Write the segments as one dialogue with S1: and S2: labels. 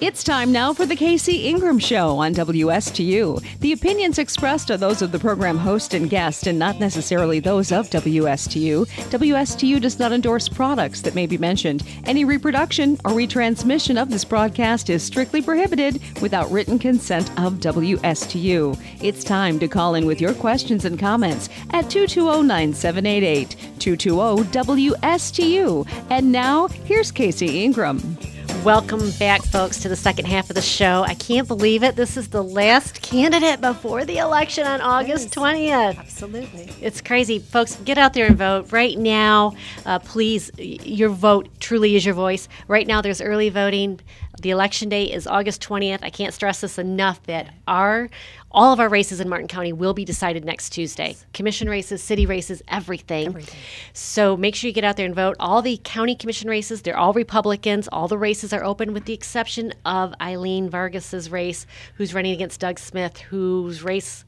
S1: It's time now for the Casey Ingram Show on WSTU. The opinions expressed are those of the program host and guest and not necessarily those of WSTU. WSTU does not endorse products that may be mentioned. Any reproduction or retransmission of this broadcast is strictly prohibited without written consent of WSTU. It's time to call in with your questions and comments at 220-9788, 220-WSTU. And now, here's Casey Ingram.
S2: Welcome back, folks, to the second half of the show. I can't believe it. This is the last candidate before the election on August 20th.
S3: Absolutely.
S2: It's crazy. Folks, get out there and vote. Right now, please, your vote truly is your voice. Right now, there's early voting. The election day is August 20th. I can't stress this enough that all of our races in Martin County will be decided next Tuesday. Commission races, city races, everything. So make sure you get out there and vote. All the county commission races, they're all Republicans. All the races are open with the exception of Eileen Vargas's race, who's running against Doug Smith, whose race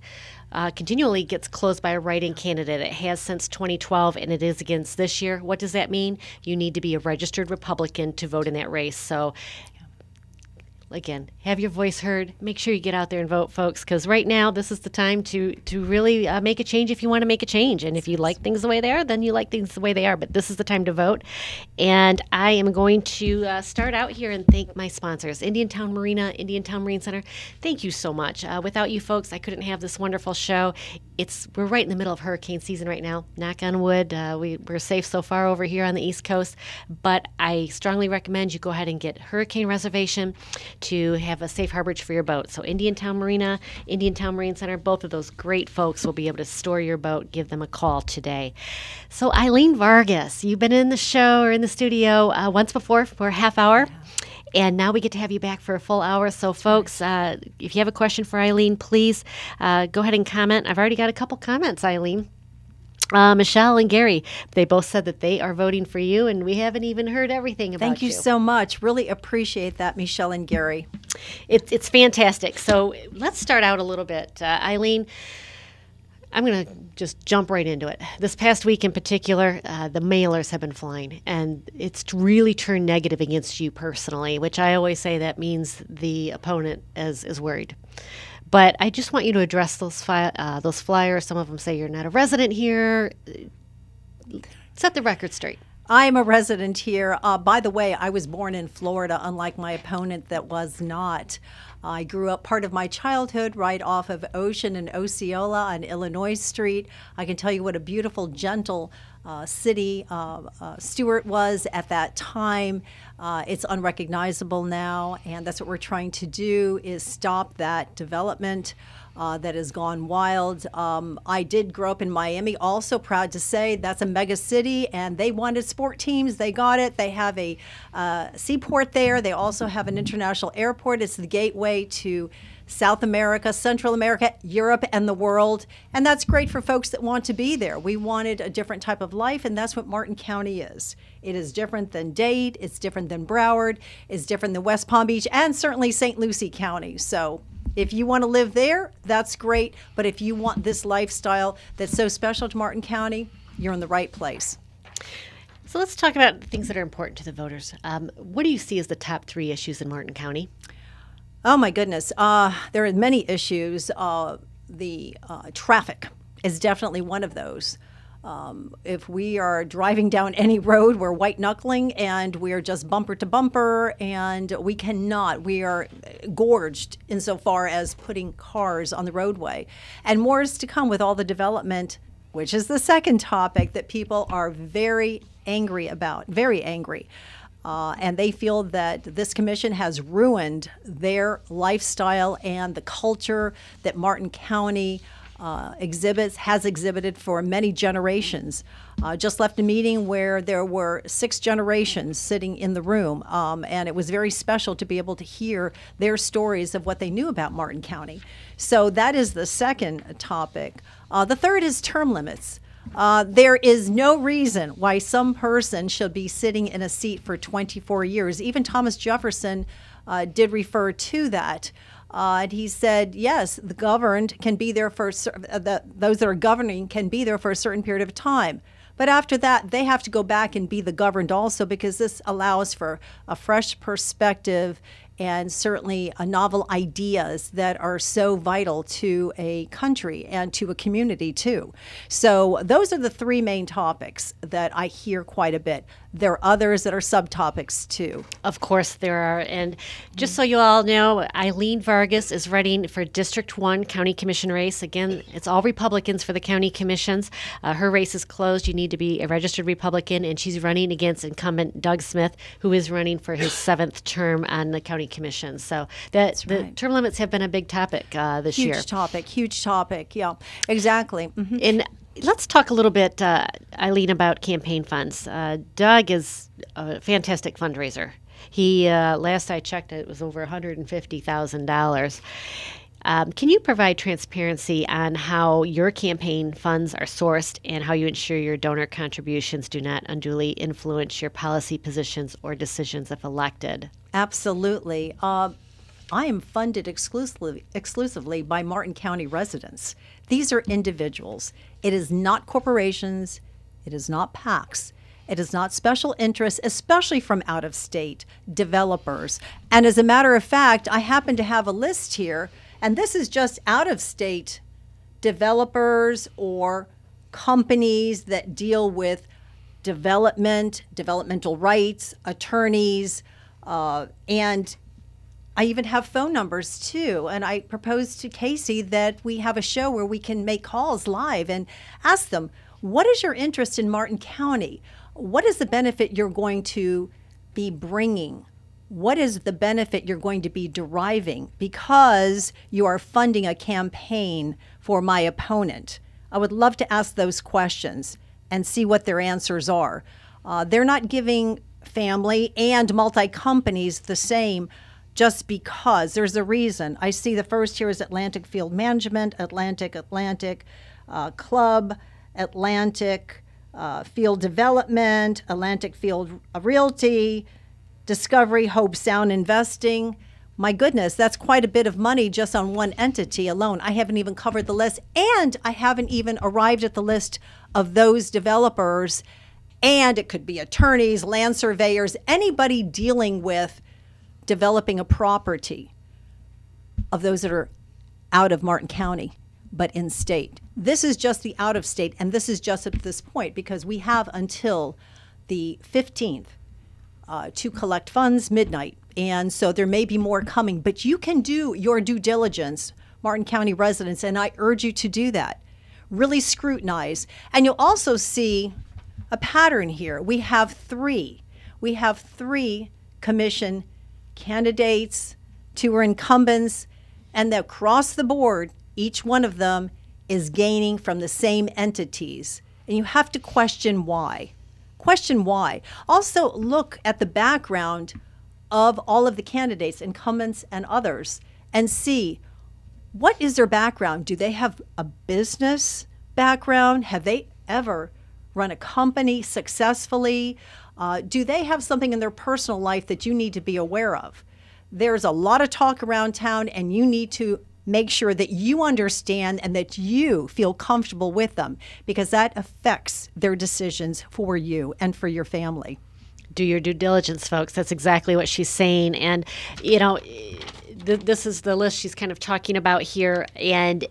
S2: continually gets closed by a write-in candidate. It has since 2012, and it is against this year. What does that mean? You need to be a registered Republican to vote in that race. So again, have your voice heard. Make sure you get out there and vote, folks, because right now this is the time to really make a change if you want to make a change. And if you like things the way they are, then you like things the way they are. But this is the time to vote. And I am going to start out here and thank my sponsors, Indiantown Marina, Indiantown Marine Center. Thank you so much. Without you folks, I couldn't have this wonderful show. We're right in the middle of hurricane season right now. Knock on wood. We're safe so far over here on the East Coast. But I strongly recommend you go ahead and get hurricane reservation to have a safe harborage for your boat. So Indiantown Marina, Indiantown Marine Center, both of those great folks will be able to store your boat. Give them a call today. So Eileen Vargas, you've been in the show or in the studio once before for a half hour. And now we get to have you back for a full hour. So, folks, if you have a question for Eileen, please go ahead and comment. I've already got a couple comments, Eileen. Michelle and Gary, they both said that they are voting for you, and we haven't even heard everything about you.
S3: Thank you so much. Really appreciate that, Michelle and Gary.
S2: It's fantastic. So let's start out a little bit. Eileen, I'm going to just jump right into it. This past week in particular, the mailers have been flying, and it's really turned negative against you personally, which I always say that means the opponent is worried. But I just want you to address those flyers. Some of them say you're not a resident here. Set the record straight.
S3: I'm a resident here. By the way, I was born in Florida, unlike my opponent that was not. I grew up part of my childhood right off of Ocean and Osceola on Illinois Street. I can tell you what a beautiful, gentle city Stewart was at that time. It's unrecognizable now, and that's what we're trying to do is stop that development that has gone wild. I did grow up in Miami, also proud to say that's a mega city, and they wanted sport teams. They got it. They have a seaport there. They also have an international airport. It's the gateway to South America, Central America, Europe, and the world. And that's great for folks that want to be there. We wanted a different type of life, and that's what Martin County is. It is different than Dade. It's different than Broward. It's different than West Palm Beach, and certainly St. Lucie County. So if you want to live there, that's great. But if you want this lifestyle that's so special to Martin County, you're in the right place.
S2: So let's talk about things that are important to the voters. What do you see as the top 3 issues in Martin County?
S3: Oh, my goodness. There are many issues. The traffic is definitely one of those. If we are driving down any road, we're white knuckling and we are just bumper to bumper, and we cannot. We are gorged insofar as putting cars on the roadway. And more is to come with all the development, which is the second topic that people are very angry about, very angry. And they feel that this commission has ruined their lifestyle and the culture that Martin County has exhibited for many generations. Just left a meeting where there were 6 generations sitting in the room, and it was very special to be able to hear their stories of what they knew about Martin County. So that is the second topic. The third is term limits. There is no reason why some person should be sitting in a seat for 24 years. Even Thomas Jefferson did refer to that. And he said, yes, the governed can be there for those that are governing can be there for a certain period of time. But after that, they have to go back and be the governed also, because this allows for a fresh perspective and certainly novel ideas that are so vital to a country and to a community too. So those are the three main topics that I hear quite a bit. There are others that are subtopics too.
S2: Of course there are. And just so you all know, Eileen Vargas is running for District 1 County Commission race. Again, it's all Republicans for the county commissions. Her race is closed. You need to be a registered Republican, and she's running against incumbent Doug Smith, who is running for his 7th term on the county commission. So the term limits have been a big topic this year.
S3: Huge topic. Yeah, exactly. Mm-hmm.
S2: And let's talk a little bit, Eileen, about campaign funds. Doug is a fantastic fundraiser. He, last I checked, it was over $150,000. Can you provide transparency on how your campaign funds are sourced and how you ensure your donor contributions do not unduly influence your policy positions or decisions if elected?
S3: Absolutely. I am funded exclusively by Martin County residents. These are individuals. It is not corporations. It is not PACs. It is not special interests, especially from out-of-state developers. And as a matter of fact, I happen to have a list here, and this is just out-of-state developers or companies that deal with developmental rights, attorneys, and I even have phone numbers too. And I proposed to Casey that we have a show where we can make calls live and ask them, what is your interest in Martin County? What is the benefit you're going to be bringing? What is the benefit you're going to be deriving because you are funding a campaign for my opponent? I would love to ask those questions and see what their answers are. They're not giving family and multi-companies the same just because. There's a reason. I see the first here is Atlantic Field Management, Atlantic Club, Atlantic Field Development, Atlantic Field Realty, Discovery, Hope Sound Investing. My goodness, that's quite a bit of money just on one entity alone. I haven't even covered the list, and I haven't even arrived at the list of those developers. And it could be attorneys, land surveyors, anybody dealing with developing a property of those that are out of Martin County, but in state. This is just the out of state, and this is just at this point because we have until the 15th to collect funds, midnight. And so there may be more coming, but you can do your due diligence, Martin County residents, and I urge you to do that. Really scrutinize. And you'll also see a pattern here. We have three commission candidates, 2 are incumbents, and across the board, each one of them is gaining from the same entities. And you have to question why. Question why. Also look at the background of all of the candidates, incumbents and others, and see what is their background. Do they have a business background? Have they ever run a company successfully? Do they have something in their personal life that you need to be aware of? There's a lot of talk around town, and you need to make sure that you understand and that you feel comfortable with them, because that affects their decisions for you and for your family.
S2: Do your due diligence, folks. That's exactly what she's saying. And, you know, this is the list she's kind of talking about here. And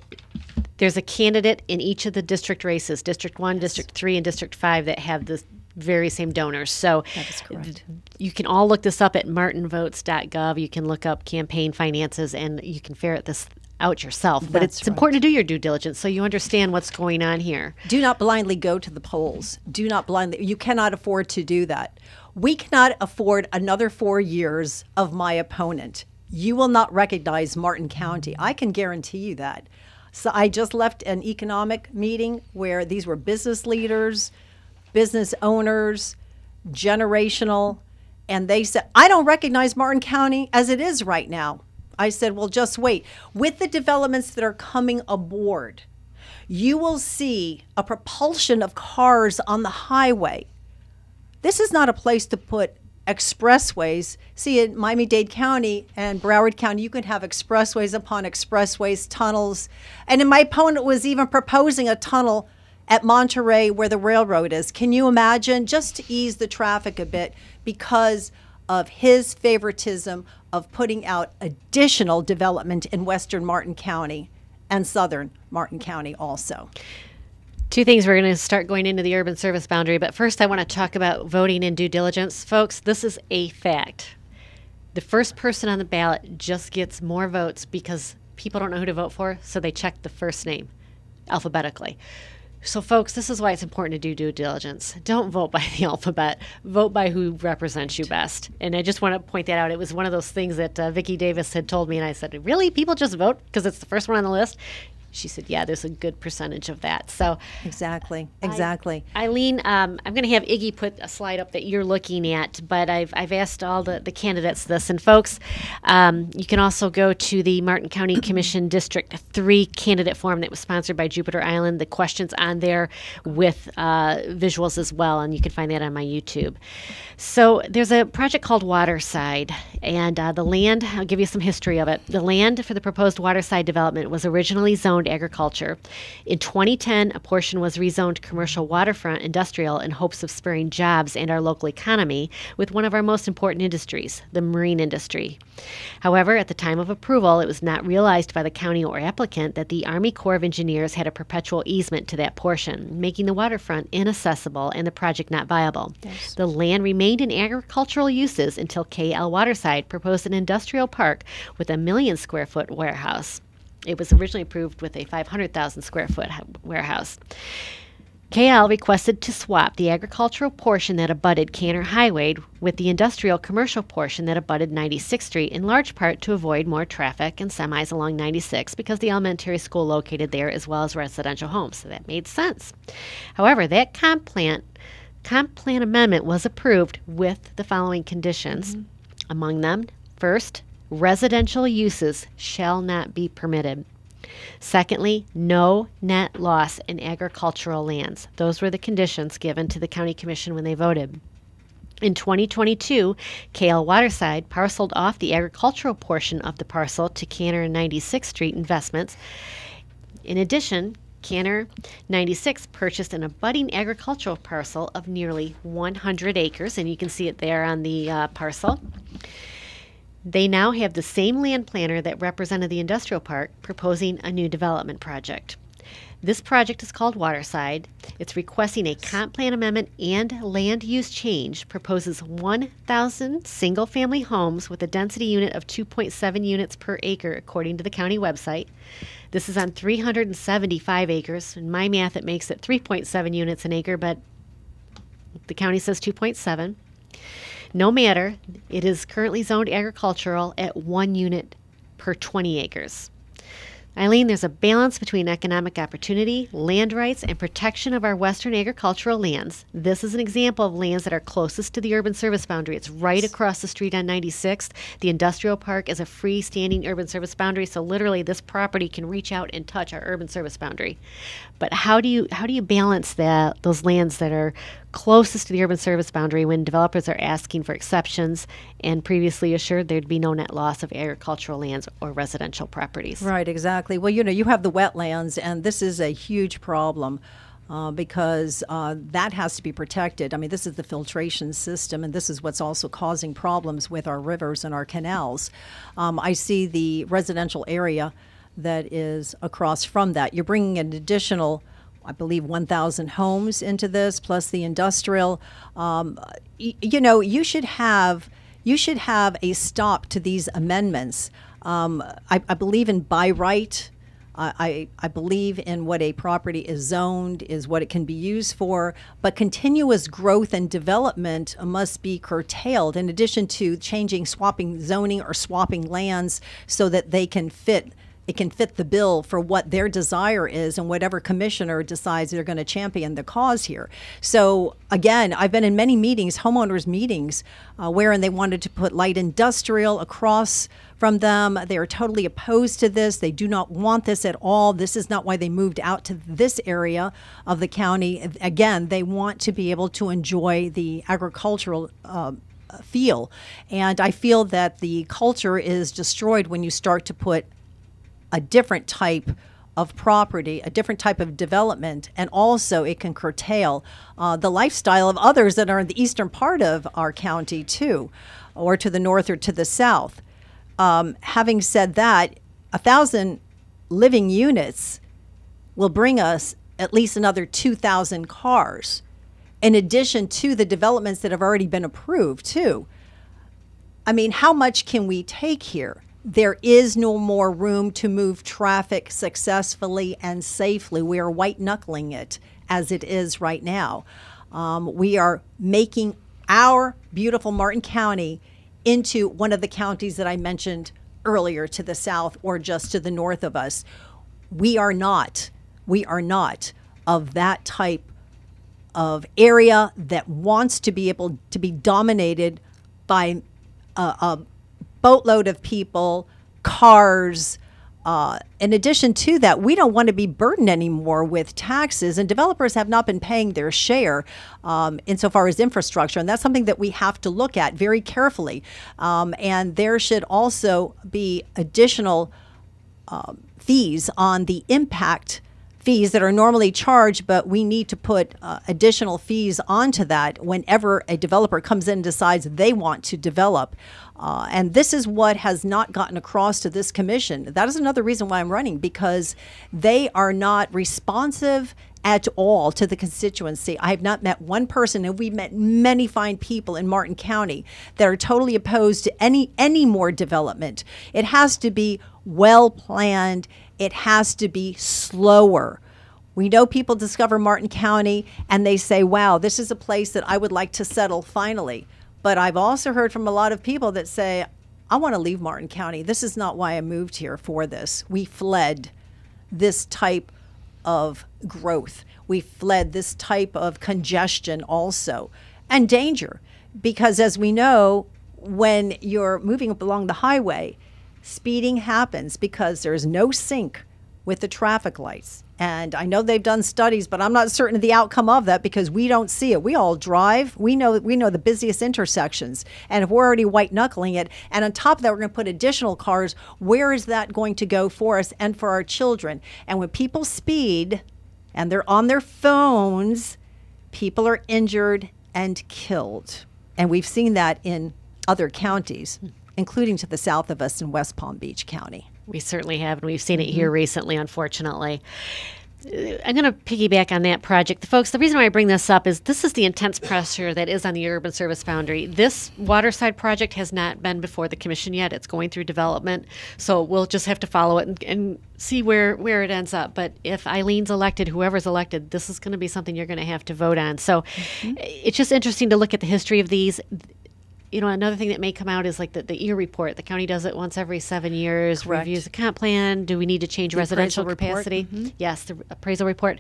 S2: there's a candidate in each of the district races, District 1, District 3, and District 5, that have the very same donors. So
S3: that is correct.
S2: You can all look this up at martinvotes.gov. You can look up campaign finances, and you can ferret this out yourself. But it's important to do your due diligence so you understand what's going on here.
S3: Do not blindly go to the polls. Do not blindly. You cannot afford to do that. We cannot afford another 4 years of my opponent. You will not recognize Martin County. I can guarantee you that. So I just left an economic meeting where these were business leaders, business owners, generational, and they said, I don't recognize Martin County as it is right now. I said, well, just wait. With the developments that are coming aboard, you will see a propulsion of cars on the highway. This is not a place to put expressways. See, in Miami-Dade County and Broward County, you could have expressways upon expressways, tunnels. And then my opponent was even proposing a tunnel at Monterey where the railroad is. Can you imagine? Just to ease the traffic a bit because of his favoritism of putting out additional development in western Martin County and southern Martin County also.
S2: Two things, we're going to start going into the urban service boundary, but first I want to talk about voting and due diligence. Folks, this is a fact. The first person on the ballot just gets more votes because people don't know who to vote for, so they check the first name alphabetically. So, folks, this is why it's important to do due diligence. Don't vote by the alphabet. Vote by who represents you best. And I just want to point that out. It was one of those things that Vicki Davis had told me, and I said, really? People just vote because it's the first one on the list? She said, yeah, there's a good percentage of that. So
S3: Exactly.
S2: Eileen, I'm going to have Iggy put a slide up that you're looking at, but I've asked all the candidates this. And folks, you can also go to the Martin County Commission District 3 candidate forum that was sponsored by Jupiter Island. The questions on there with visuals as well, and you can find that on my YouTube. So there's a project called Waterside, and the land, I'll give you some history of it. The land for the proposed Waterside development was originally zoned agriculture. In 2010, a portion was rezoned commercial waterfront industrial in hopes of spurring jobs and our local economy with one of our most important industries, the marine industry. However, at the time of approval, it was not realized by the county or applicant that the Army Corps of Engineers had a perpetual easement to that portion, making the waterfront inaccessible and the project not viable. Yes. The land remained in agricultural uses until KL Waterside proposed an industrial park with a 1 million square foot warehouse. It was originally approved with a 500,000 square foot warehouse. KL requested to swap the agricultural portion that abutted Canner Highway with the industrial commercial portion that abutted 96th Street, in large part to avoid more traffic and semis along 96 because the elementary school located there as well as residential homes. So that made sense. However, that comp plan amendment was approved with the following conditions. Among them, first, residential uses shall not be permitted. Secondly, no net loss in agricultural lands. Those were the conditions given to the County Commission when they voted. In 2022, KL Waterside parceled off the agricultural portion of the parcel to Canner and 96th Street Investments. In addition, Canner 96 purchased an abutting agricultural parcel of nearly 100 acres, and you can see it there on the parcel. They now have the same land planner that represented the industrial park proposing a new development project. This project is called Waterside. It's requesting a comp plan amendment and land use change, proposes 1,000 single-family homes with a density unit of 2.7 units per acre, according to the county website. This is on 375 acres. In my math, it makes it 3.7 units an acre, but the county says 2.7. No matter, it is currently zoned agricultural at 1 unit per 20 acres. Eileen, there's a balance between economic opportunity, land rights, and protection of our western agricultural lands. This is an example of lands that are closest to the urban service boundary. It's right across the street on 96th. The industrial park is a freestanding urban service boundary, so literally this property can reach out and touch our urban service boundary. But how do you balance those lands that are closest to the urban service boundary when developers are asking for exceptions and previously assured there'd be no net loss of agricultural lands or residential properties?
S3: Right, exactly. Well, you have the wetlands, and this is a huge problem because that has to be protected. I mean, this is the filtration system, and this is what's also causing problems with our rivers and our canals. I see the residential area that is across from that. You're bringing an additional, I believe, 1,000 homes into this, plus the industrial. You should have a stop to these amendments. I believe in by right. I believe in what a property is zoned, is what it can be used for, but continuous growth and development must be curtailed in addition to swapping zoning or swapping lands so that it can fit the bill for what their desire is and whatever commissioner decides they're going to champion the cause here. So again, I've been in many meetings, homeowners meetings, wherein they wanted to put light industrial across from them. They are totally opposed to this. They do not want this at all. This is not why they moved out to this area of the county. Again, they want to be able to enjoy the agricultural feel. And I feel that the culture is destroyed when you start to put a different type of property, a different type of development, and also it can curtail the lifestyle of others that are in the eastern part of our county too, or to the north or to the south. having said that, 1,000 living units will bring us at least another 2,000 cars, in addition to the developments that have already been approved, too. I mean, how much can we take here? There is no more room to move traffic successfully and safely. We are white-knuckling it as it is right now. We are making our beautiful Martin County into one of the counties that I mentioned earlier to the south or just to the north of us. We are not of that type of area that wants to be able to be dominated by a boatload of people, cars. In addition to that, we don't want to be burdened anymore with taxes, and developers have not been paying their share insofar as infrastructure, and that's something that we have to look at very carefully. And there should also be additional fees on the impact fees that are normally charged, but we need to put additional fees onto that whenever a developer comes in and decides they want to develop. And this is what has not gotten across to this commission. That is another reason why I'm running, because they are not responsive at all to the constituency. I have not met one person, and we've met many fine people in Martin County that are totally opposed to any more development. It has to be well planned. It has to be slower. We know people discover Martin County and they say, wow, this is a place that I would like to settle finally. But I've also heard from a lot of people that say, I want to leave Martin County. This is not why I moved here for this. We fled this type of growth. We fled this type of congestion also, and danger. Because as we know, when you're moving up along the highway, speeding happens because there's no sync with the traffic lights. And I know they've done studies, but I'm not certain of the outcome of that because we don't see it. We all drive. We know the busiest intersections. And if we're already white-knuckling it, and on top of that, we're going to put additional cars, where is that going to go for us and for our children? And when people speed and they're on their phones, people are injured and killed. And we've seen that in other counties, including to the south of us in West Palm Beach County.
S2: We certainly have, and we've seen it here recently, unfortunately. I'm going to piggyback on that project. Folks, the reason why I bring this up is this is the intense pressure that is on the urban service boundary. This waterside project has not been before the commission yet. It's going through development, so we'll just have to follow it and see where it ends up. But if Eileen's elected, whoever's elected, this is going to be something you're going to have to vote on. So it's just interesting to look at the history of these. You know, another thing that may come out is like the EAR report. The county does it once every 7 years,
S3: Correct.
S2: Reviews the comp plan. Do we need to change
S3: The
S2: residential
S3: appraisal report.
S2: capacity? Yes, the appraisal report.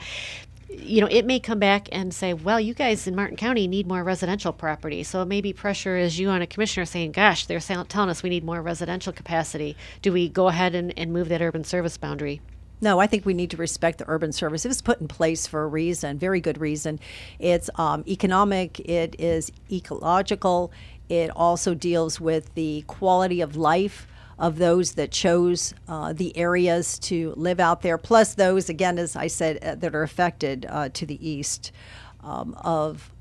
S2: You know, it may come back and say, well, you guys in Martin County need more residential property. So maybe pressure is you on a commissioner saying, gosh, they're telling us we need more residential capacity. Do we go ahead and move that urban service boundary?
S3: No, I think we need to respect the urban service. It was put in place for a reason, very good reason. It's economic, it is ecological, it also deals with the quality of life of those that chose the areas to live out there, plus those, again, as I said, that are affected to the east of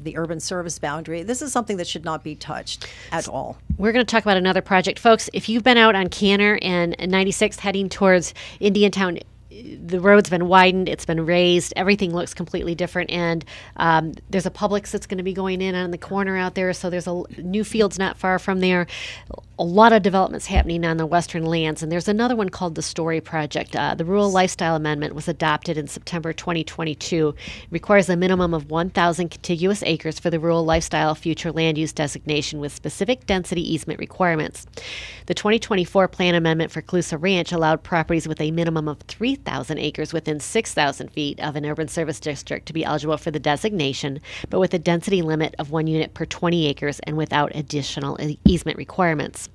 S3: the urban service boundary. This is something that should not be touched at all.
S2: We're going to talk about another project. Folks, if you've been out on Canner and 96th heading towards Indiantown, the road's been widened, it's been raised, everything looks completely different, and there's a Publix that's going to be going in on the corner out there, so there's a new fields not far from there. A lot of developments happening on the western lands, and there's another one called the Story Project. The Rural Lifestyle Amendment was adopted in September 2022. It requires a minimum of 1,000 contiguous acres for the Rural Lifestyle Future Land Use Designation with specific density easement requirements. The 2024 Plan Amendment for Colusa Ranch allowed properties with a minimum of 3,000 acres within 6,000 feet of an urban service district to be eligible for the designation, but with a density limit of 1 unit per 20 acres and without additional easement requirements.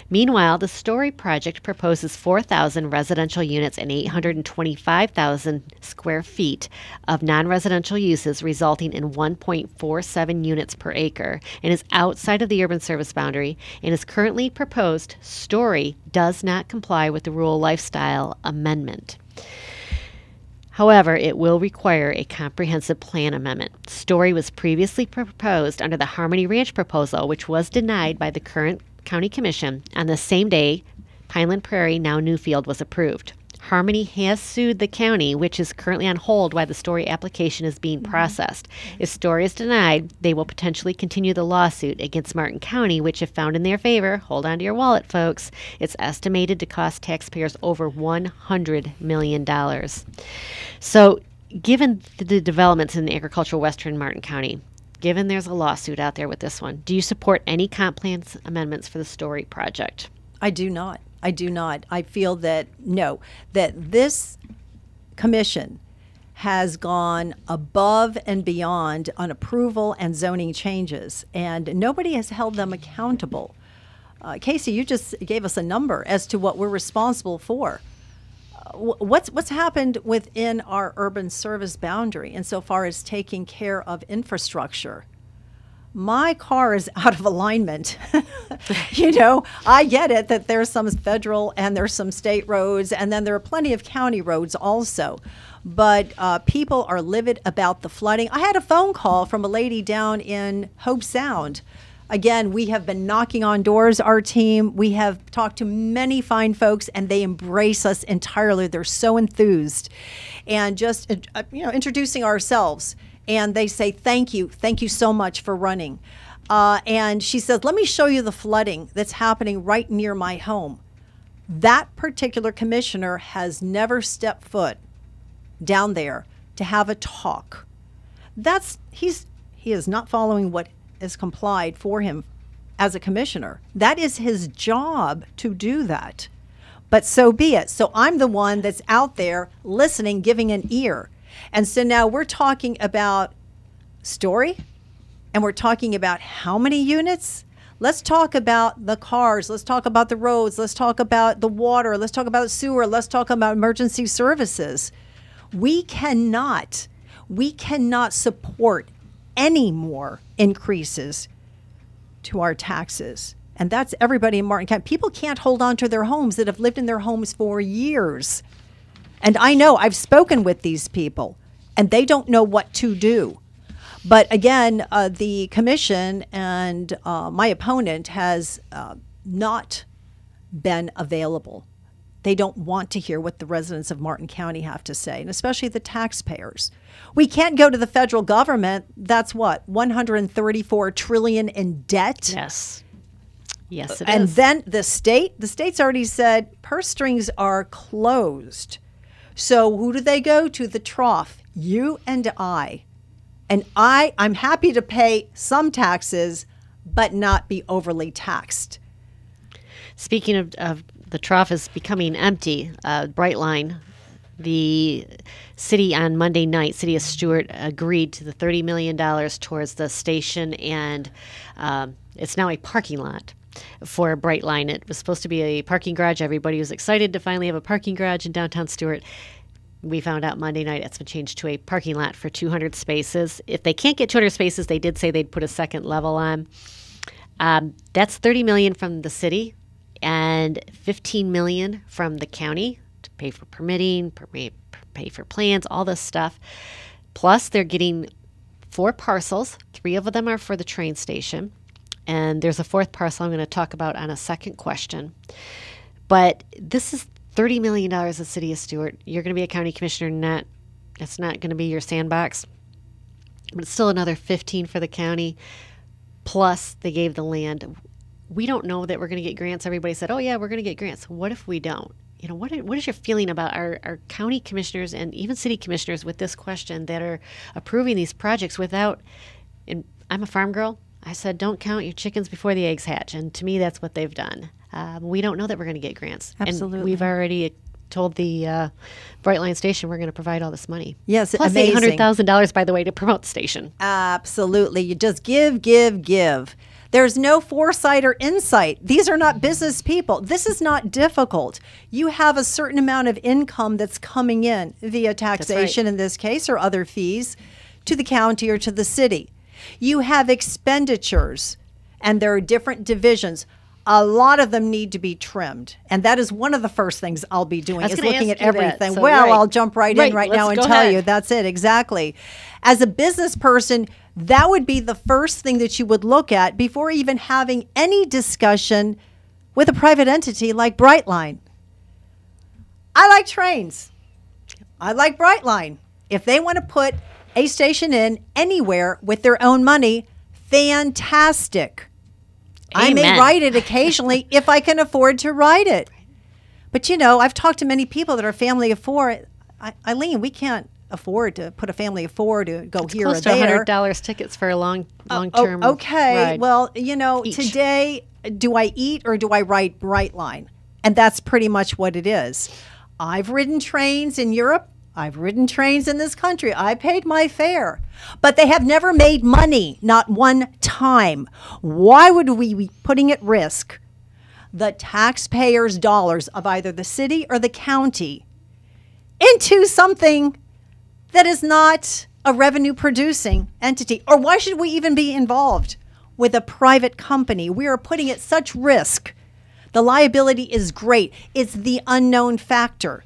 S2: Meanwhile, the Story Project proposes 4,000 residential units and 825,000 square feet of non-residential uses, resulting in 1.47 units per acre, and is outside of the urban service boundary, and is currently proposed. Story does not comply with the Rural Lifestyle Amendment. However, it will require a comprehensive plan amendment. Story was previously proposed under the Harmony Ranch proposal, which was denied by the current County Commission on the same day Pineland Prairie, now Newfield, was approved. Harmony has sued the county, which is currently on hold while the Story application is being processed. If Story is denied, they will potentially continue the lawsuit against Martin County, which, if found in their favor, hold on to your wallet, folks, it's estimated to cost taxpayers over $100 million. So, given the developments in the agricultural western Martin County, given there's a lawsuit out there with this one, do you support any comp plan amendments for the Story project?
S3: I do not. I do not. I feel that, no, that this commission has gone above and beyond on approval and zoning changes, and nobody has held them accountable. Casey, you just gave us a number as to what we're responsible for. What's happened within our urban service boundary insofar as taking care of infrastructure? My car is out of alignment. I get it that there's some federal and there's some state roads, and then there are plenty of county roads also. But people are livid about the flooding. I had a phone call from a lady down in Hope Sound. Again, we have been knocking on doors, our team. We have talked to many fine folks, and they embrace us entirely. They're so enthused. And just, introducing ourselves. And they say, thank you so much for running. And she says, let me show you the flooding that's happening right near my home. That particular commissioner has never stepped foot down there to have a talk. He is not following what is complied for him as a commissioner. That is his job to do that. But so be it. So I'm the one that's out there listening, giving an ear. And so now we're talking about Story, and we're talking about how many units. Let's talk about the cars. Let's talk about the roads. Let's talk about the water. Let's talk about sewer. Let's talk about emergency services. We cannot support any more increases to our taxes. And that's everybody in Martin County. People can't hold on to their homes that have lived in their homes for years. And I know I've spoken with these people, and they don't know what to do. But again, the commission and my opponent has not been available. They don't want to hear what the residents of Martin County have to say, and especially the taxpayers. We can't go to the federal government. That's what, $134 trillion in debt?
S2: Yes, it is.
S3: And then the state's already said purse strings are closed. So who do they go to? The trough, you and I. And I'm happy to pay some taxes, but not be overly taxed.
S2: Speaking of the trough is becoming empty, Brightline, the city on Monday night, City of Stuart agreed to the $30 million towards the station, and it's now a parking lot for Brightline. It was supposed to be a parking garage. Everybody was excited to finally have a parking garage in downtown Stuart. We found out Monday night it's been changed to a parking lot for 200 spaces. If they can't get 200 spaces, they did say they'd put a second level on. That's $30 million from the city and $15 million from the county to pay for permitting, pay for plans, all this stuff. Plus, they're getting 4 parcels. 3 of them are for the train station. And there's a 4th parcel I'm going to talk about on a second question. But this is $30 million the City of Stuart. You're going to be a county commissioner, that's not going to be your sandbox. But it's still another 15 for the county. Plus, they gave the land. We don't know that we're going to get grants. Everybody said, oh, yeah, we're going to get grants. What if we don't? What is your feeling about our county commissioners and even city commissioners with this question that are approving these projects without, and I'm a farm girl. I said, don't count your chickens before the eggs hatch. And to me, that's what they've done. We don't know that we're going to get grants.
S3: Absolutely.
S2: And we've already told the Brightline station we're going to provide all this money.
S3: Yes,
S2: plus
S3: amazing.
S2: $800,000, by the way, to promote the station.
S3: Absolutely. You just give. There's no foresight or insight. These are not business people. This is not difficult. You have a certain amount of income that's coming in via taxation, in this case, or other fees, to the county or to the city. You have expenditures, and there are different divisions. a lot of them need to be trimmed. And that is one of the first things I'll be doing, is looking at everything.
S2: So,
S3: well,
S2: right.
S3: I'll jump right in right now and tell you. That's it, exactly. As a business person, that would be the first thing that you would look at before even having any discussion with a private entity like Brightline. I like trains. I like Brightline. If they want to put a station in anywhere with their own money, fantastic.
S2: Amen.
S3: I may ride it occasionally if I can afford to ride it. But, you know, I've talked to many people that are family of four. Eileen, we can't afford to put a family of four to go here or
S2: Close to
S3: there.
S2: $100 tickets for a long-term
S3: okay.
S2: ride.
S3: Well, you know, today, do I eat or do I ride Brightline? And that's pretty much what it is. I've ridden trains in Europe. I've ridden trains in this country. I paid my fare, but they have never made money, not one time. Why would we be putting at risk the taxpayers' dollars of either the city or the county into something that is not a revenue producing entity? Or why should we even be involved with a private company? We are putting at such risk. The liability is great. It's the unknown factor.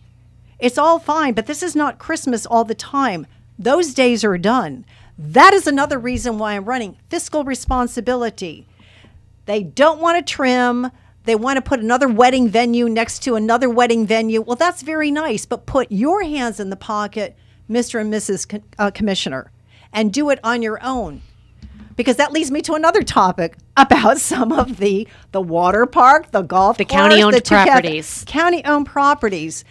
S3: It's all fine, but this is not Christmas all the time. Those days are done. That is another reason why I'm running. Fiscal responsibility. They don't want to trim. They want to put another wedding venue next to another wedding venue. Well, that's very nice, but put your hands in the pocket, Mr. and Mrs. Commissioner, and do it on your own. Because that leads me to another topic about some of the water park, the golf course,
S2: county-owned properties.
S3: County-owned properties.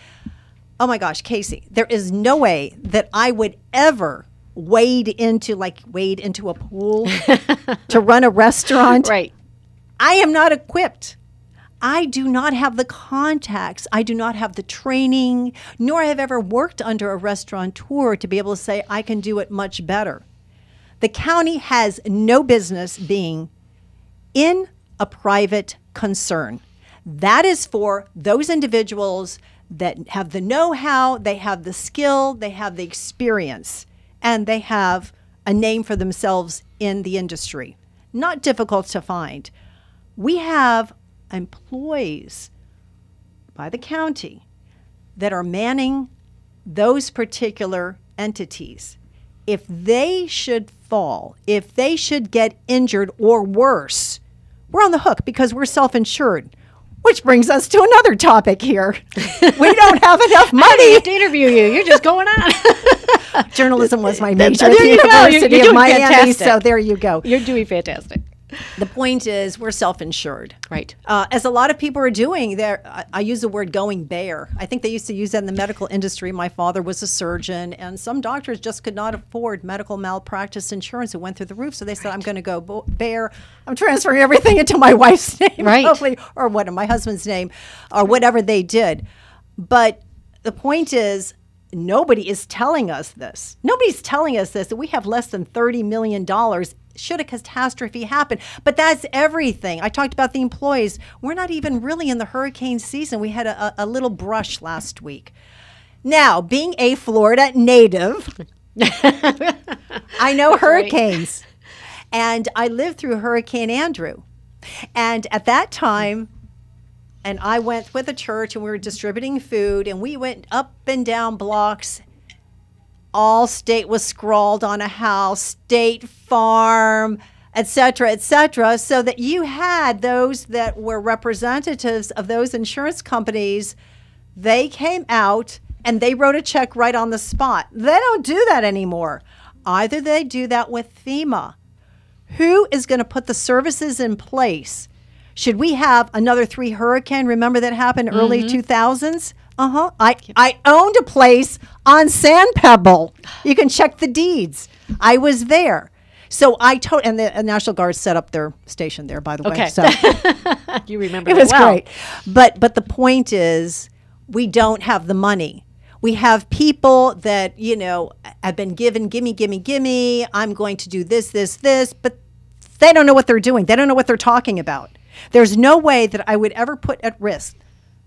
S3: Oh my gosh, Casey, there is no way that I would ever wade into a pool to run a restaurant.
S2: Right.
S3: I am not equipped. I do not have the contacts. I do not have the training, nor have ever worked under a restaurateur to be able to say I can do it much better. The county has no business being in a private concern. That is for those individuals that have the know-how, they have the skill, they have the experience, and they have a name for themselves in the industry. Not difficult to find. We have employees by the county that are manning those particular entities. If they should fall, if they should get injured or worse, we're on the hook because we're self-insured. Which brings us to another topic here. We don't have enough money.
S2: I didn't have to interview you. You're just going on.
S3: Journalism was my major at
S2: There
S3: the
S2: you go.
S3: University
S2: You're
S3: of
S2: doing
S3: Miami,
S2: fantastic.
S3: so there you go.
S2: You're doing fantastic.
S3: The point is we're self-insured.
S2: Right.
S3: As a lot of people are doing, I use the word going bare. I think they used to use that in the medical industry. My father was a surgeon, and some doctors just could not afford medical malpractice insurance. It went through the roof, so they said, I'm going to go bare. I'm transferring everything into my wife's name,
S2: Right.
S3: hopefully, or my husband's name, or whatever they did. But the point is, nobody is telling us this. Nobody's telling us this, that we have less than $30 million should a catastrophe happen. But that's everything. I talked about the employees. We're not even really in the hurricane season. We had a little brush last week. Now, being a Florida native, I know hurricanes. And I lived through Hurricane Andrew. And at that time, and I went with a church and we were distributing food, and we went up and down blocks. Allstate was scrawled on a house, State Farm, et cetera, so that you had those that were representatives of those insurance companies. They came out and they wrote a check right on the spot. They don't do that anymore. Either they do that with FEMA. Who is going to put the services in place? Should we have another 3 hurricane? Remember that happened early 2000s? I owned a place on Sand Pebble. You can check the deeds. I was there. So and the National Guard set up their station there, by the way.
S2: Okay.
S3: So
S2: You remember
S3: it
S2: that
S3: was
S2: well.
S3: great. But the point is, we don't have the money. We have people that, have been given, gimme, I'm going to do this, but they don't know what they're doing. They don't know what they're talking about. There's no way that I would ever put at risk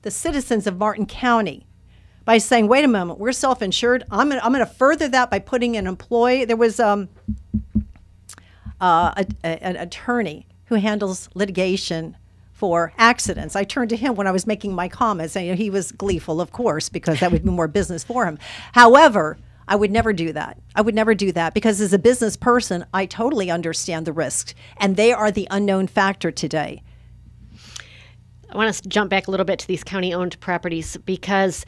S3: the citizens of Martin County by saying, wait a moment, we're self-insured. I'm going to further that by putting an employee. There was an attorney who handles litigation for accidents. I turned to him when I was making my comments, and he was gleeful, of course, because that would be more business for him. However, I would never do that. I would never do that because as a business person, I totally understand the risks, and they are the unknown factor today.
S2: I want to jump back a little bit to these county-owned properties because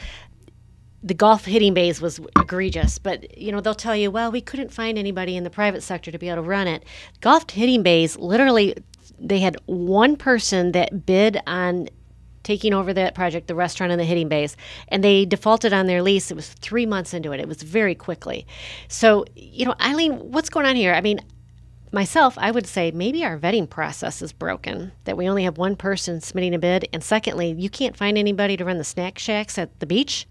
S2: the golf hitting bays was egregious, but they'll tell you, well, we couldn't find anybody in the private sector to be able to run it. Golf hitting bays, literally, they had one person that bid on taking over that project, the restaurant and the hitting bays, and they defaulted on their lease. It was 3 months into it. It was very quickly. So, Eileen, what's going on here? I mean, myself, I would say maybe our vetting process is broken, that we only have one person submitting a bid. And secondly, you can't find anybody to run the snack shacks at the beach.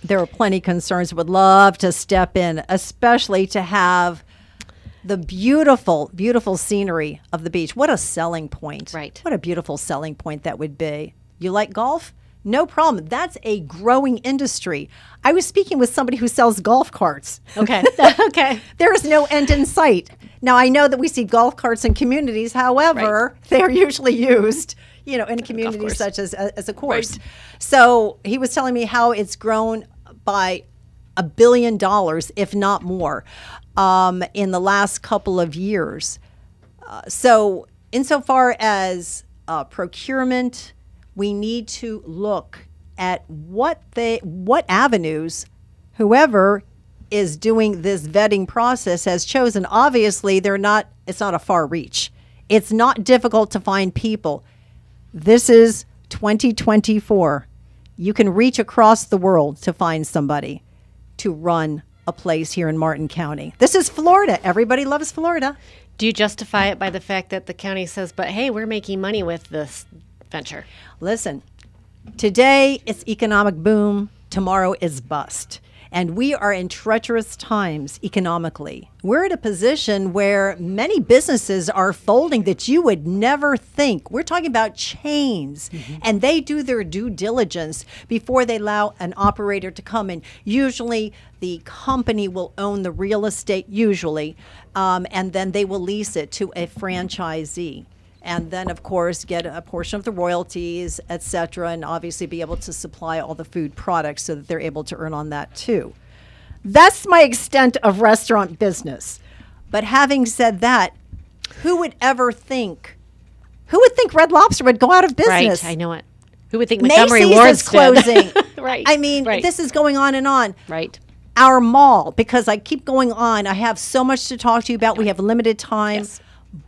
S3: There are plenty of concerns. Would love to step in, especially to have the beautiful, beautiful scenery of the beach. What a selling point.
S2: Right.
S3: What a beautiful selling point that would be. You like golf? No problem. That's a growing industry. I was speaking with somebody who sells golf carts.
S2: Okay. Okay.
S3: There is no end in sight. Now, I know that we see golf carts in communities. However, they are usually used, in communities such as a course. Right. So he was telling me how it's grown by $1 billion, if not more, in the last couple of years. So insofar as procurement, we need to look at what avenues whoever is doing this vetting process has chosen. Obviously, it's not a far reach. It's not difficult to find people. This is 2024. You can reach across the world to find somebody to run a place here in Martin County. This is Florida. Everybody loves Florida.
S2: Do you justify it by the fact that the county says, but hey, we're making money with this venture?
S3: Listen, today it's economic boom. Tomorrow is bust. And we are in treacherous times economically. We're at a position where many businesses are folding that you would never think. We're talking about chains, and they do their due diligence before they allow an operator to come in. Usually, the company will own the real estate, and then they will lease it to a franchisee. And then, of course, get a portion of the royalties, et cetera, and obviously be able to supply all the food products so that they're able to earn on that too. That's my extent of restaurant business. But having said that, who would think Red Lobster would go out of business?
S2: Right, I know it. Who would think Montgomery
S3: Macy's
S2: Ward's
S3: is closing.
S2: Right.
S3: I mean, this is going on and on.
S2: Right.
S3: Our mall, because I keep going on, I have so much to talk to you about. We have limited time.
S2: Yes.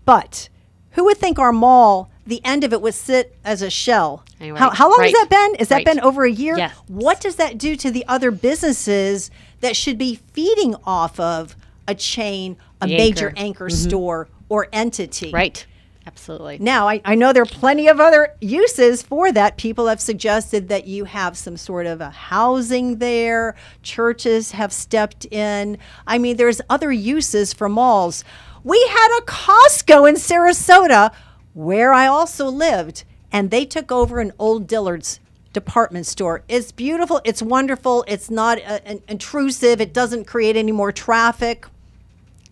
S3: But who would think our mall, the end of it would sit as a shell?
S2: Right.
S3: How long has that been? Has that been over a year?
S2: Yes.
S3: What does that do to the other businesses that should be feeding off of a chain, a major anchor store or entity?
S2: Right. Absolutely.
S3: Now, I know there are plenty of other uses for that. People have suggested that you have some sort of a housing there. Churches have stepped in. I mean, there's other uses for malls. We had a Costco in Sarasota where I also lived, and they took over an old Dillard's department store. It's beautiful. It's wonderful. It's not intrusive. It doesn't create any more traffic.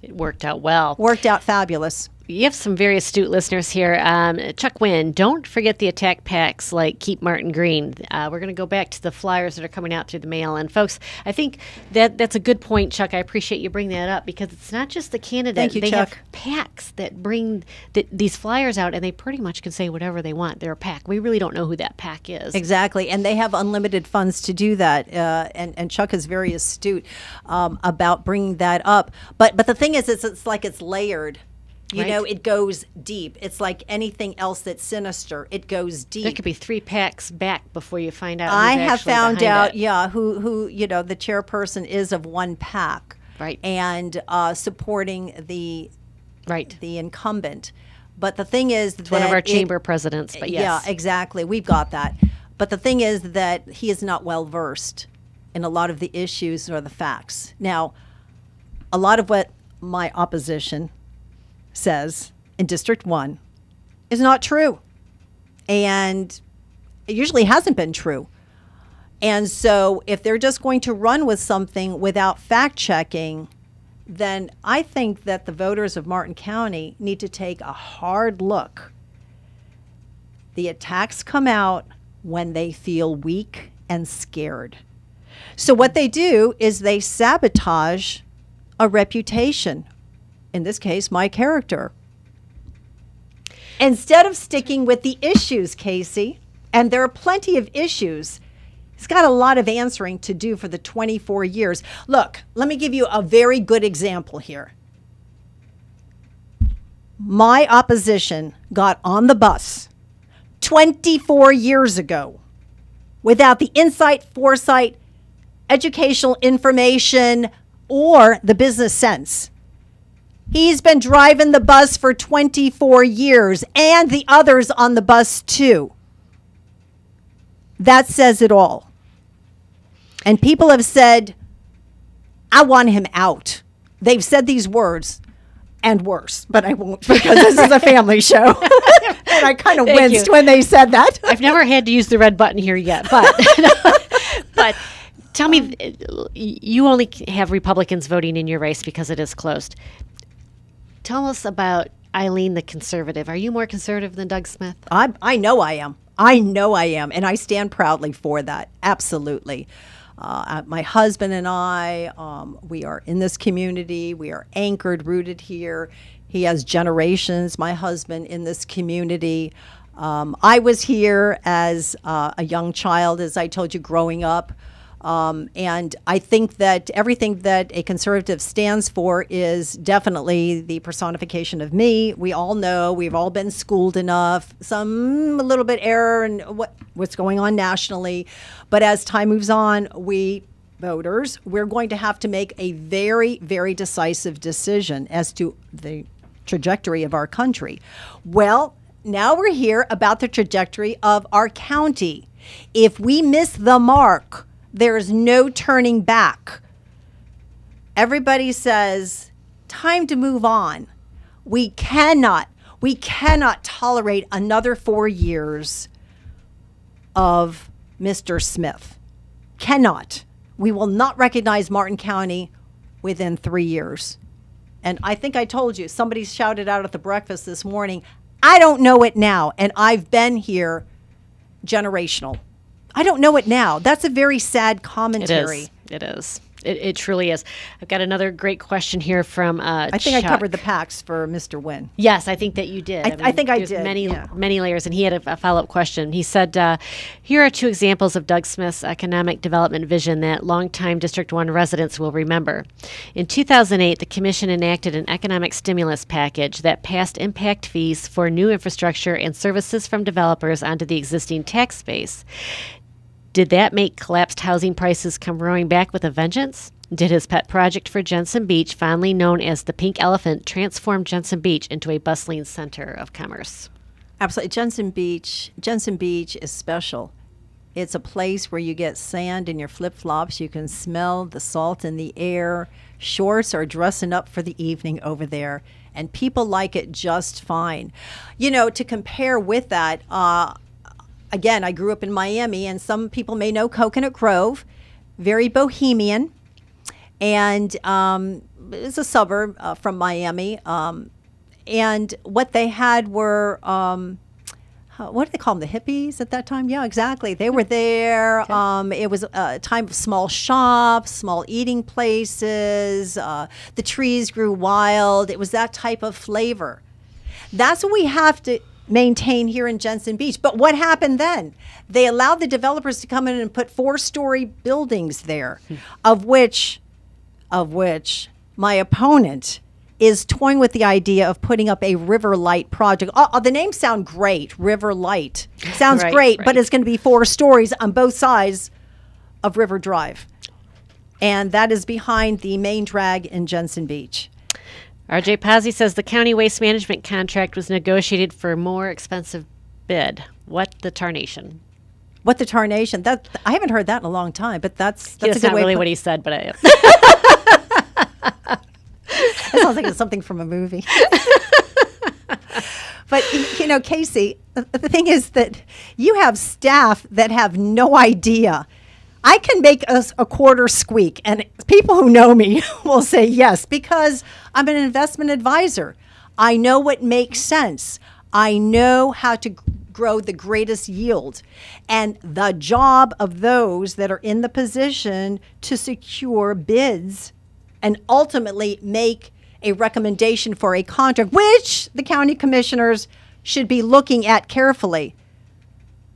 S2: It worked out well.
S3: Worked out fabulous.
S2: You have some very astute listeners here. Chuck Wynn, don't forget the attack packs like Keep Martin Green. We're going to go back to the flyers that are coming out through the mail. And folks, I think that's a good point, Chuck. I appreciate you bringing that up because it's not just the candidate.
S3: Thank you,
S2: they
S3: Chuck.
S2: have packs that bring these flyers out, and they pretty much can say whatever they want. They're a pack. We really don't know who that pack is.
S3: Exactly. And they have unlimited funds to do that. And Chuck is very astute about bringing that up. But the thing is, it's like it's layered. You know, it goes deep. It's like anything else that's sinister. It goes deep.
S2: There could be 3 packs back before you find out.
S3: I have found out,
S2: it.
S3: who the chairperson is of one pack,
S2: right,
S3: and supporting the incumbent. But the thing is,
S2: it's one of our chamber presidents. But yes,
S3: yeah, exactly, we've got that. But the thing is that he is not well versed in a lot of the issues or the facts. Now, a lot of what my opposition says in District 1 is not true. And it usually hasn't been true. And so if they're just going to run with something without fact checking, then I think that the voters of Martin County need to take a hard look. The attacks come out when they feel weak and scared. So what they do is they sabotage a reputation. In this case, my character. Instead of sticking with the issues, Casey, and there are plenty of issues, he's got a lot of answering to do for the 24 years. Look, let me give you a very good example here. My opposition got on the bus 24 years ago without the insight, foresight, educational information, or the business sense. He's been driving the bus for 24 years, and the others on the bus too. That says it all. And people have said, I want him out. They've said these words and worse, but I won't because this is a family show. And I kind of winced when they said that.
S2: I've never had to use the red button here yet, but tell me, you only have Republicans voting in your race because it is closed. Tell us about Eileen the conservative. Are you more conservative than Doug Smith?
S3: I know I am. I know I am, and I stand proudly for that. Absolutely. My husband and I, we are in this community. We are anchored, rooted here. He has generations, my husband, in this community. I was here as a young child, as I told you, growing up. And I think that everything that a conservative stands for is definitely the personification of me. We all know, we've all been schooled enough, a little bit error in what's going on nationally. But as time moves on, we voters, we're going to have to make a very, very decisive decision as to the trajectory of our country. Well, now we're here about the trajectory of our county. If we miss the mark, there's no turning back. Everybody says, time to move on. We cannot tolerate another 4 years of Mr. Smith. Cannot. We will not recognize Martin County within 3 years. And I think I told you, somebody shouted out at the breakfast this morning, I don't know it now, and I've been here generational. I don't know it now. That's a very sad commentary.
S2: It is. It truly is. I've got another great question here from
S3: I think
S2: Chuck.
S3: I covered the PACs for Mr. Wynn.
S2: Yes, I think that you did.
S3: I think I
S2: there's
S3: did.
S2: Many layers, and he had a follow-up question. He said, here are two examples of Doug Smith's economic development vision that longtime District 1 residents will remember. In 2008, the Commission enacted an economic stimulus package that passed impact fees for new infrastructure and services from developers onto the existing tax base. Did that make collapsed housing prices come roaring back with a vengeance? Did his pet project for Jensen Beach, fondly known as the Pink Elephant, transform Jensen Beach into a bustling center of commerce?
S3: Absolutely. Jensen Beach is special. It's a place where you get sand in your flip-flops. You can smell the salt in the air. Shorts are dressing up for the evening over there, and people like it just fine. You know, to compare with that, again, I grew up in Miami, and some people may know Coconut Grove, very bohemian, and it's a suburb from Miami. And what they had were, what do they call them, the hippies at that time? Yeah, exactly. They were there. It was a time of small shops, small eating places. The trees grew wild. It was that type of flavor. That's what we have to maintain here in Jensen Beach. But what happened then? They allowed the developers to come in and put 4-story buildings there, of which my opponent is toying with the idea of putting up a River Light project. The names sound great. River Light sounds great, but it's going to be 4 stories on both sides of River Drive. And that is behind the main drag in Jensen Beach.
S2: RJ Pazzi says the county waste management contract was negotiated for a more expensive bid. What the tarnation?
S3: What the tarnation? That I haven't heard that in a long time, but that's a good
S2: not
S3: way
S2: really what he said, but
S3: it sounds like it's something from a movie. But, you know, Casey, the thing is that you have staff that have no idea. I can make a quarter squeak, and people who know me will say yes, because I'm an investment advisor. I know what makes sense. I know how to grow the greatest yield. And the job of those that are in the position to secure bids and ultimately make a recommendation for a contract, which the county commissioners should be looking at carefully.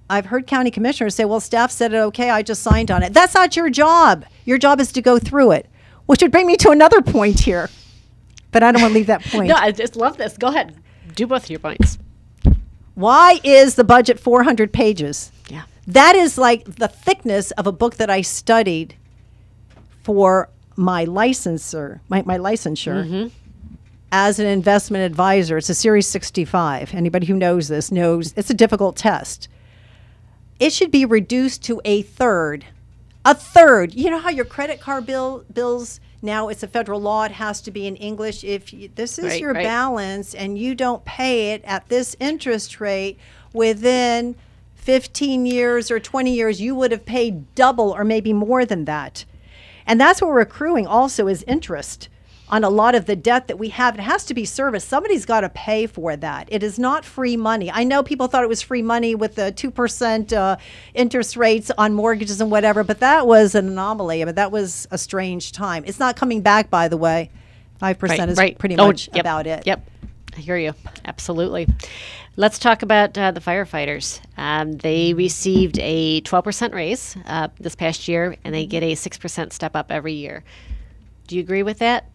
S3: I've heard county commissioners say, well, staff said it okay, I just signed on it. That's not your job. Your job is to go through it, which would bring me to another point here. But I don't want to leave that point.
S2: No, I just love this. Go ahead. Do both of your points.
S3: Why is the budget 400 pages?
S2: Yeah.
S3: That is like the thickness of a book that I studied for my licensure, as an investment advisor. It's a Series 65. Anybody who knows this knows it's a difficult test. It should be reduced to a third. A third. You know how your credit card bills, now it's a federal law, it has to be in English. If this is your balance and you don't pay it at this interest rate within 15 years or 20 years, you would have paid double or maybe more than that. And that's what we're accruing also is interest on a lot of the debt that we have. It has to be serviced. Somebody's got to pay for that. It is not free money. I know people thought it was free money with the 2% interest rates on mortgages and whatever, but that was an anomaly. I mean, that was a strange time. It's not coming back, by the way. 5% is pretty much about it.
S2: Yep. I hear you. Absolutely. Let's talk about the firefighters. They received a 12% raise this past year, and they get a 6% step up every year. Do you agree with that?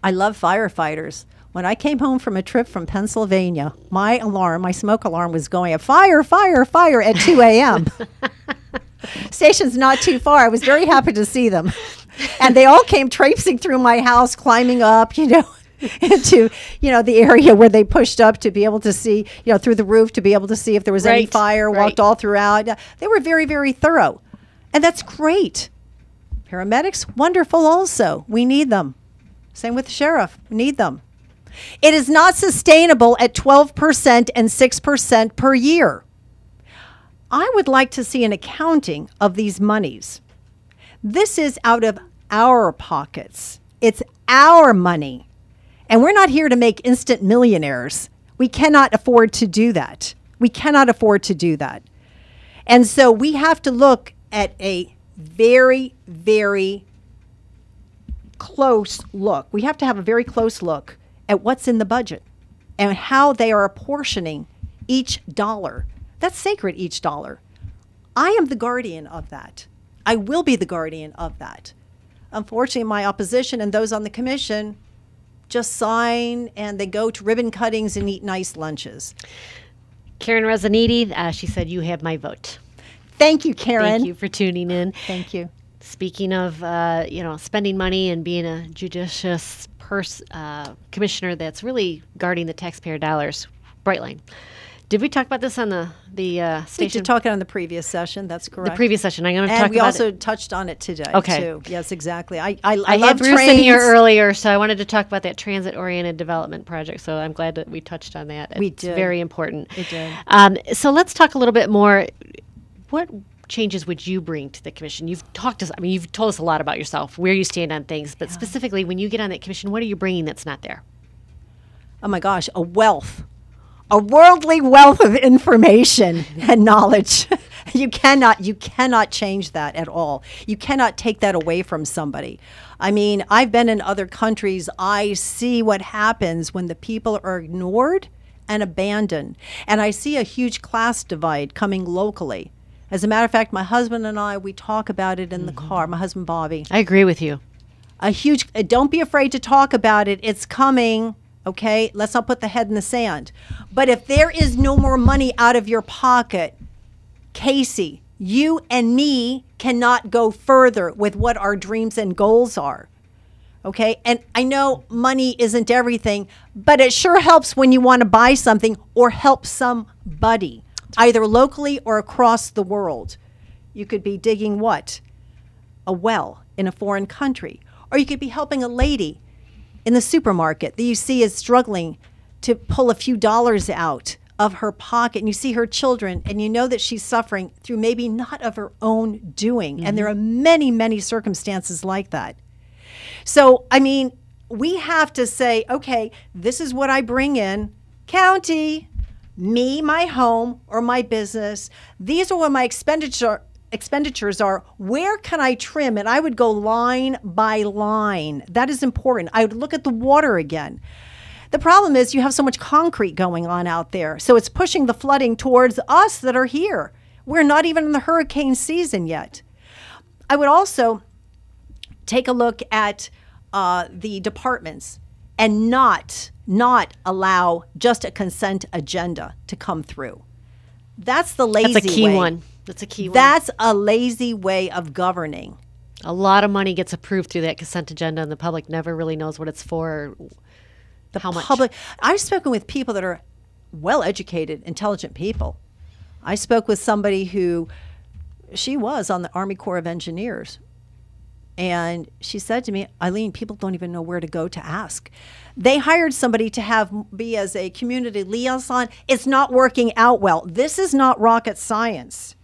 S3: I love firefighters. When I came home from a trip from Pennsylvania, my smoke alarm was going at fire, fire, fire at 2 a.m. Station's not too far. I was very happy to see them. And they all came traipsing through my house, climbing up, into, the area where they pushed up to be able to see, through the roof to be able to see if there was any fire, walked all throughout. They were very, very thorough. And that's great. Paramedics, wonderful also. We need them. Same with the sheriff. We need them. It is not sustainable at 12% and 6% per year. I would like to see an accounting of these monies. This is out of our pockets. It's our money. And we're not here to make instant millionaires. We cannot afford to do that. We cannot afford to do that. And so we have to look at a very, very close look. We have to have a very close look at what's in the budget and how they are apportioning each dollar. That's sacred, each dollar. I am the guardian of that. I will be the guardian of that. Unfortunately, my opposition and those on the commission just sign and they go to ribbon cuttings and eat nice lunches.
S2: Karen Rezaniti, she said, you have my vote.
S3: Thank you, Karen.
S2: Thank you for tuning in.
S3: Thank you.
S2: Speaking of, spending money and being a judicious commissioner that's really guarding the taxpayer dollars, Brightline. Did we talk about this on the station?
S3: We did talk on the previous session. That's correct.
S2: The previous session. I'm going to talk about it.
S3: And we also touched on it today, too. Yes, exactly. I
S2: had Bruce in here earlier, so I wanted to talk about that transit-oriented development project, so I'm glad that we touched on that.
S3: We did.
S2: It's very important.
S3: It did.
S2: So let's talk a little bit more. What changes would you bring to the commission? You've told us a lot about yourself, where you stand on things, but specifically when you get on that commission, what are you bringing that's not there?
S3: Oh my gosh, a worldly wealth of information and knowledge. You cannot change that at all. You cannot take that away from somebody. I mean, I've been in other countries. I see what happens when the people are ignored and abandoned. And I see a huge class divide coming locally. As a matter of fact, my husband and I, we talk about it in the car. My husband, Bobby.
S2: I agree with you.
S3: Don't be afraid to talk about it. It's coming. Okay, let's not put the head in the sand. But if there is no more money out of your pocket, Casey, you and me cannot go further with what our dreams and goals are. Okay, and I know money isn't everything, but it sure helps when you want to buy something or help somebody, either locally or across the world. You could be digging what? A well in a foreign country. Or you could be helping a lady in the supermarket that you see is struggling to pull a few dollars out of her pocket, and you see her children and you know that she's suffering through maybe not of her own doing. And there are many, many circumstances like that. So, I mean, we have to say, okay, this is what I bring in. County, me, my home, or my business. These are what my expenditures are. Where can I trim? And I would go line by line. That is important. I would look at the water again. The problem is you have so much concrete going on out there. So it's pushing the flooding towards us that are here. We're not even in the hurricane season yet. I would also take a look at the departments and not allow just a consent agenda to come through. That's the lazy way.
S2: That's a key one. That's a key one.
S3: That's a lazy way of governing.
S2: A lot of money gets approved through that consent agenda, and the public never really knows what it's for. How much?
S3: I've spoken with people that are well-educated, intelligent people. I spoke with somebody who, she was on the Army Corps of Engineers. And she said to me, Eileen, people don't even know where to go to ask. They hired somebody to be as a community liaison. It's not working out well. This is not rocket science.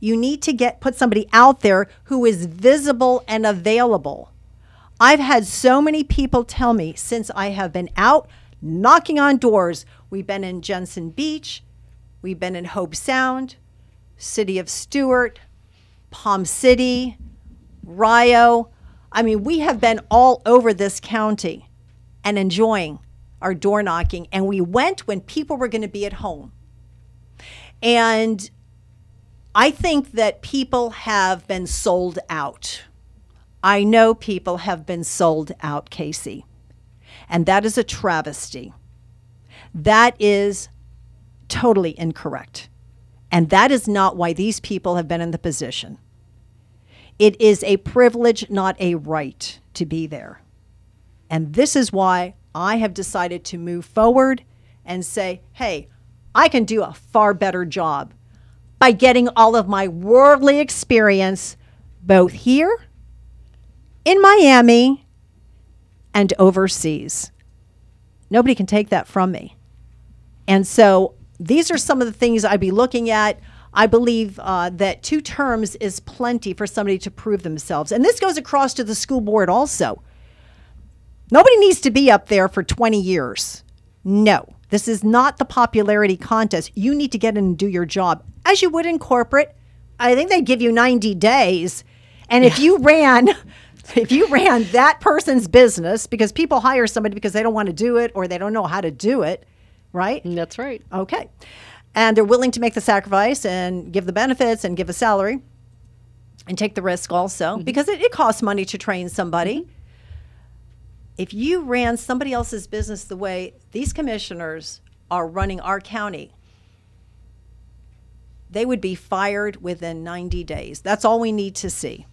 S3: You need to put somebody out there who is visible and available. I've had so many people tell me since I have been out knocking on doors. We've been in Jensen Beach. We've been in Hope Sound, City of Stewart, Palm City, Rio. I mean, we have been all over this county and enjoying our door knocking. And we went when people were going to be at home. And I think that people have been sold out. I know people have been sold out, Casey. And that is a travesty. That is totally incorrect. And that is not why these people have been in the position. It is a privilege, not a right, to be there. And this is why I have decided to move forward and say, hey, I can do a far better job by getting all of my worldly experience both here in Miami and overseas. Nobody can take that from me. And so these are some of the things I'd be looking at. I believe that 2 terms is plenty for somebody to prove themselves. And this goes across to the school board also. Nobody needs to be up there for 20 years. No, this is not the popularity contest. You need to get in and do your job as you would in corporate. I think they give you 90 days. And if you ran that person's business, because people hire somebody because they don't want to do it or they don't know how to do it, right?
S2: That's right.
S3: Okay. And they're willing to make the sacrifice and give the benefits and give a salary and take the risk also, because it costs money to train somebody. If you ran somebody else's business the way these commissioners are running our county, they would be fired within 90 days. That's all we need to see.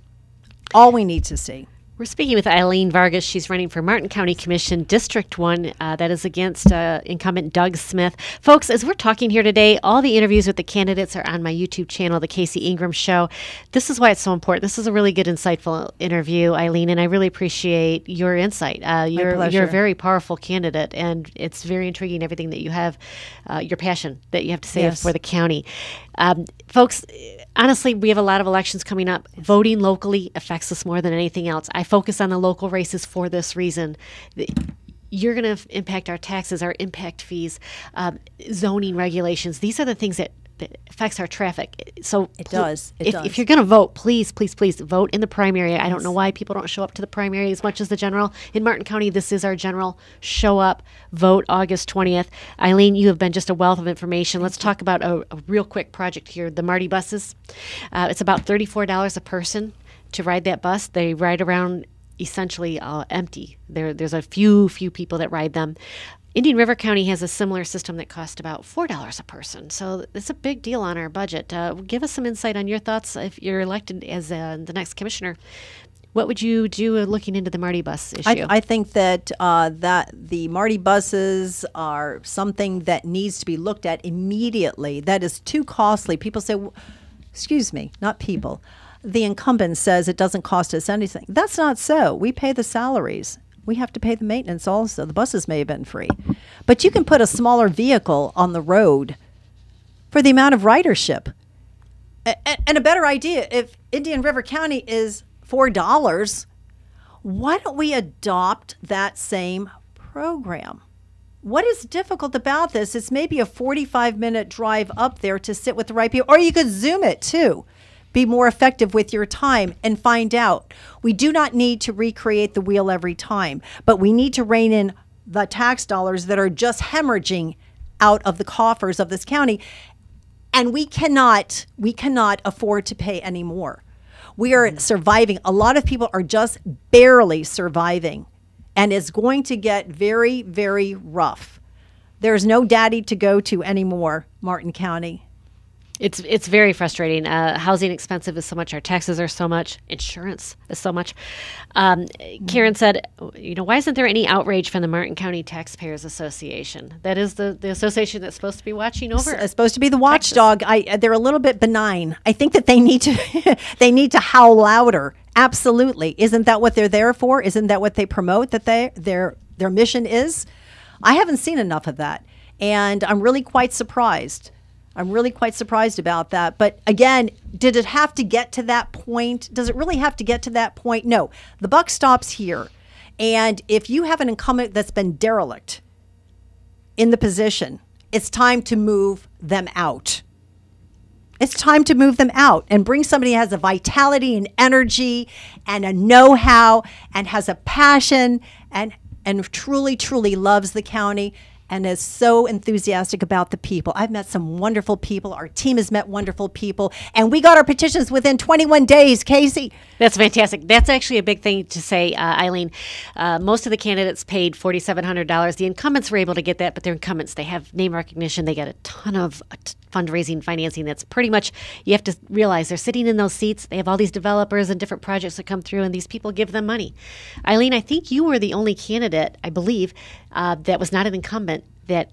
S3: All we need to see.
S2: We're speaking with Eileen Vargas. She's running for Martin County Commission, District 1. That is against incumbent Doug Smith. Folks, as we're talking here today, all the interviews with the candidates are on my YouTube channel, The Casey Ingram Show. This is why it's so important. This is a really good, insightful interview, Eileen, and I really appreciate your insight. You're a very powerful candidate, and it's very intriguing, everything that you have, your passion that you have to say for the county. Folks, honestly, we have a lot of elections coming up. Voting locally affects us more than anything else. I focus on the local races for this reason. You're going to impact our taxes, our impact fees, zoning regulations. These are the things that affects our traffic. So
S3: it does.
S2: If you're going to vote, please vote in the primary. I don't know why people don't show up to the primary as much as the general. In Martin County, this is our general. Show up, vote August 20th. Eileen, you have been just a wealth of information. Let's talk about a real quick project here, the Marty buses. It's about $34 a person to ride that bus. They ride around essentially empty. There's a few people that ride them. Indian River County has a similar system that costs about $4 a person. So it's a big deal on our budget. Give us some insight on your thoughts if you're elected as the next commissioner. What would you do looking into the Marty bus issue?
S3: I think that that the Marty buses are something that needs to be looked at immediately. That is too costly. People say, excuse me, not people. The incumbent says it doesn't cost us anything. That's not so. We pay the salaries. We have to pay the maintenance also. The buses may have been free. But you can put a smaller vehicle on the road for the amount of ridership. And a better idea, if Indian River County is $4, why don't we adopt that same program? what is difficult about this? It's maybe a 45-minute drive up there to sit with the right people, or you could Zoom it too. Be more effective with your time and find out. We do not need to recreate the wheel every time, but we need to rein in the tax dollars that are just hemorrhaging out of the coffers of this county. And we cannot afford to pay any more. We are surviving. A lot of people are just barely surviving, and it's going to get very, very rough. There's no daddy to go to anymore, Martin County.
S2: It's very frustrating. Housing expensive is so much. Our taxes are so much. Insurance is so much. Karen said, why isn't there any outrage from the Martin County Taxpayers Association? That is the association that's supposed to be watching over.
S3: It's supposed to be the watchdog. They're a little bit benign. I think that they need to howl louder. Absolutely. Isn't that what they're there for? Isn't that what they promote? That their mission is? I haven't seen enough of that, and I'm really quite surprised. About that. But again, did it have to get to that point? Does it really have to get to that point? No. The buck stops here. And if you have an incumbent that's been derelict in the position, it's time to move them out. It's time to move them out and bring somebody who has a vitality and energy and a know-how and has a passion and truly, truly loves the county and is so enthusiastic about the people. I've met some wonderful people. Our team has met wonderful people. And we got our petitions within 21 days, Casey.
S2: That's fantastic. That's actually a big thing to say, Eileen. Most of the candidates paid $4,700. The incumbents were able to get that, but they're incumbents. They have name recognition. They get a ton of fundraising, financing. That's pretty much, you have to realize they're sitting in those seats. They have all these developers and different projects that come through, and these people give them money. Eileen, I think you were the only candidate, I believe, that was not an incumbent that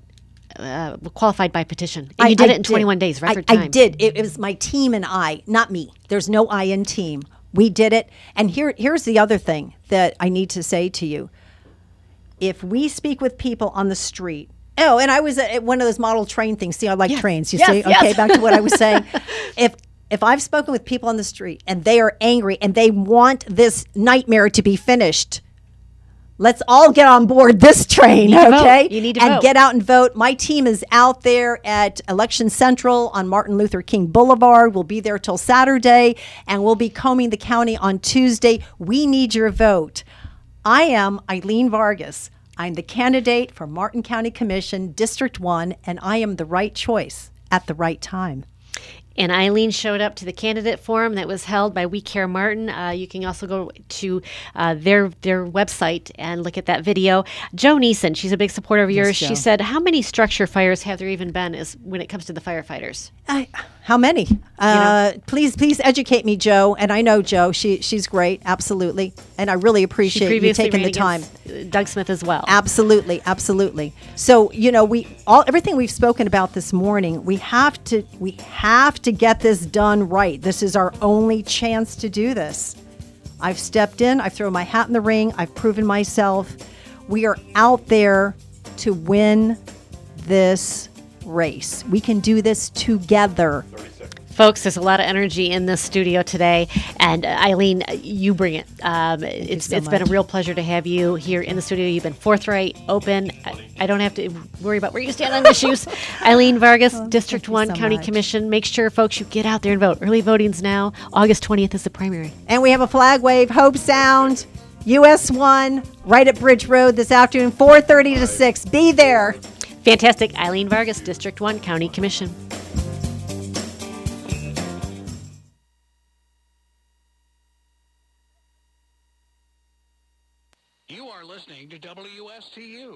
S2: qualified by petition. And you did it in 21 days, record time.
S3: I did. It was my team and I, not me. There's no I in team. We did it. And here's the other thing that I need to say to you. If we speak with people on the street, and I was at one of those model train things. See, I like trains. You see? Okay, back to what I was saying. If I've spoken with people on the street and they are angry and they want this nightmare to be finished, let's all get on board this train, okay?
S2: You need to vote.
S3: And get out and vote. My team is out there at Election Central on Martin Luther King Boulevard. We'll be there till Saturday, and we'll be combing the county on Tuesday. We need your vote. I am Eileen Vargas. I'm the candidate for Martin County Commission, District 1, and I am the right choice at the right time.
S2: And Eileen showed up to the candidate forum that was held by We Care Martin. You can also go to their website and look at that video. Jo Neeson, she's a big supporter of yours. She said, how many structure fires have there even been when it comes to the firefighters?
S3: How many? Please educate me, Jo. And I know Jo. She's great. Absolutely. And I really appreciate you taking the time.
S2: Doug Smith as well.
S3: Absolutely. Absolutely. So, everything we've spoken about this morning, we have to get this done right. This is our only chance to do this. I've stepped in. I've thrown my hat in the ring. I've proven myself. We are out there to win this race. We can do this together.
S2: Folks, there's a lot of energy in this studio today, and Eileen, you bring it. It's been a real pleasure to have you here in the studio. You've been forthright, open. I don't have to worry about where you stand on issues. Eileen Vargas, District 1 County Commission. Make sure, folks, you get out there and vote. Early voting's now. August 20th is the primary.
S3: And we have a flag wave, Hope Sound, US 1, right at Bridge Road this afternoon, 4:30 to 6. Be there.
S2: Fantastic. Eileen Vargas, District 1 County Commission.
S4: You are listening to WSTU.